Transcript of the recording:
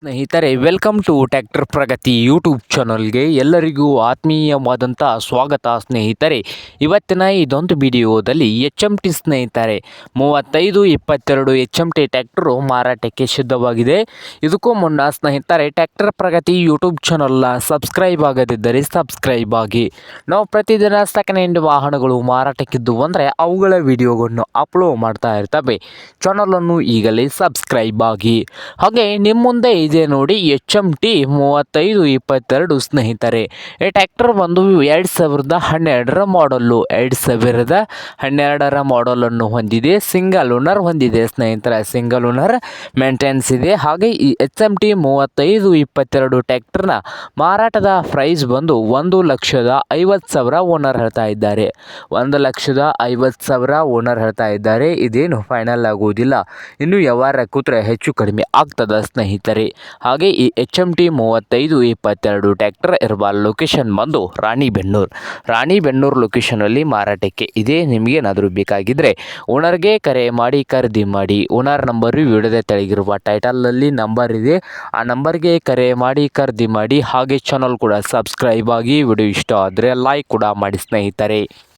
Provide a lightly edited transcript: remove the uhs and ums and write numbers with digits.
ಸ್ನೇಹಿತರೆ welcome to tractor Pragati YouTube ಚಾನಲ್ಗೆ ಎಲ್ಲರಿಗೂ ಆತ್ಮೀಯವಾದಂಥ ಸ್ವಾಗತ ಸ್ನೇಹಿತರೆ. ಇವತ್ತಿನ ಇದೊಂದು ವಿಡಿಯೋದಲ್ಲಿ HMT ಸ್ನೇಹಿತರೆ 3522 HMT ಟ್ರ್ಯಾಕ್ಟರು ಮಾರಾಟಕ್ಕೆ ಸಿದ್ಧವಾಗಿದೆ. ಇದಕ್ಕೂ ಮುನ್ನ ಸ್ನೇಹಿತರೆ ಟ್ರ್ಯಾಕ್ಟರ್ ಪ್ರಗತಿ ಯೂಟ್ಯೂಬ್ ಚಾನಲ್ನ ಸಬ್ಸ್ಕ್ರೈಬ್ ಆಗದಿದ್ದರೆ ಸಬ್ಸ್ಕ್ರೈಬ್ ಆಗಿ. ನಾವು ಪ್ರತಿದಿನ ಸೆಕೆಂಡ್ ಹ್ಯಾಂಡ್ ವಾಹನಗಳು ಮಾರಾಟಕ್ಕಿದ್ದು ಅಂದರೆ ಅವುಗಳ ವಿಡಿಯೋಗಳನ್ನು ಅಪ್ಲೋಡ್ ಮಾಡ್ತಾ ಇರ್ತವೆ. ಚಾನಲನ್ನು ಈಗಲೇ ಸಬ್ಸ್ಕ್ರೈಬ್ ಆಗಿ. ಹಾಗೆ ನಿಮ್ಮ ಮುಂದೆ ಇದೆ ನೋಡಿ HMT 3522 ಸ್ನೇಹಿತರೆ. ಈ ಟ್ರ್ಯಾಕ್ಟರ್ ಬಂದು 2012ರ ಮಾಡಲ್ಲು, 2012ರ ಮಾಡಲನ್ನು ಹೊಂದಿದೆ. ಸಿಂಗಲ್ ಓನರ್ ಹೊಂದಿದೆ ಸ್ನೇಹಿತರೆ. ಸಿಂಗಲ್ ಓನರ್ ಮೇಂಟೆನೆನ್ಸ್ ಇದೆ. ಹಾಗೆ ಈ HMT 3522 ಟ್ರ್ಯಾಕ್ಟರ್ನ ಮಾರಾಟದ ಪ್ರೈಸ್ ಬಂದು 1,50,000 ಓನರ್ ಹೇಳ್ತಾ ಇದ್ದಾರೆ. 1,50,000 ಓನರ್ ಹೇಳ್ತಾ ಇದ್ದಾರೆ. ಇದೇನು ಫೈನಲ್ ಆಗುವುದಿಲ್ಲ, ಇನ್ನು ವ್ಯವಹಾರ ಕೂತ್ರೆ ಹೆಚ್ಚು ಕಡಿಮೆ ಆಗ್ತದ ಸ್ನೇಹಿತರೆ. ಹಾಗೆ ಈ HMT 3522 ಟ್ರ್ಯಾಕ್ಟರ್ ಇರುವ ಲೊಕೇಶನ್ ಬಂದು ರಾಣಿಬೆನ್ನೂರು ಲೊಕೇಶನಲ್ಲಿ ಮಾರಾಟಕ್ಕೆ ಇದೆ. ನಿಮಗೇನಾದರೂ ಬೇಕಾಗಿದ್ದರೆ ಓನರ್ಗೆ ಕರೆ ಮಾಡಿ ಖರೀದಿ ಮಾಡಿ. ಓನರ್ ನಂಬರು ವಿಡಿಯೋದ ತೆಳಗಿರುವ ಟೈಟಲ್ನಲ್ಲಿ ನಂಬರ್ ಇದೆ, ಆ ನಂಬರ್ಗೆ ಕರೆ ಮಾಡಿ ಖರೀದಿ ಮಾಡಿ. ಹಾಗೆ ಚಾನಲ್ ಕೂಡ ಸಬ್ಸ್ಕ್ರೈಬ್ ಆಗಿ. ವಿಡಿಯೋ ಇಷ್ಟ ಆದರೆ ಲೈಕ್ ಕೂಡ ಮಾಡಿ ಸ್ನೇಹಿತರೆ.